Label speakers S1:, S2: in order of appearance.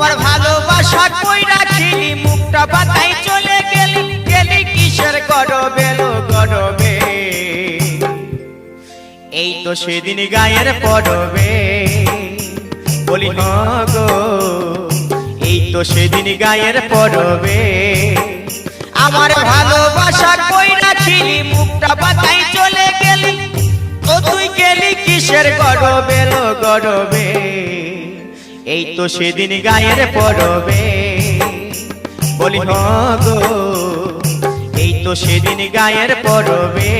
S1: আমার ভালোবাসা কই রাখিলি মুখটা বাতাই চলে গেলি গেলি কিসের গরবে লো গরবে এই তো সেদিন গায়ের পরবে বলি গো এই তো সেদিন গায়ের পরবে আমার ভালোবাসা কই রাখিলি মুখটা বাতাই চলে গেলি ও তুই গেলি কিসের গরবে লো গরবে এই তো সেদিন গায়ের পরবে বলি গো এই তো সেদিন গায়ের পরবে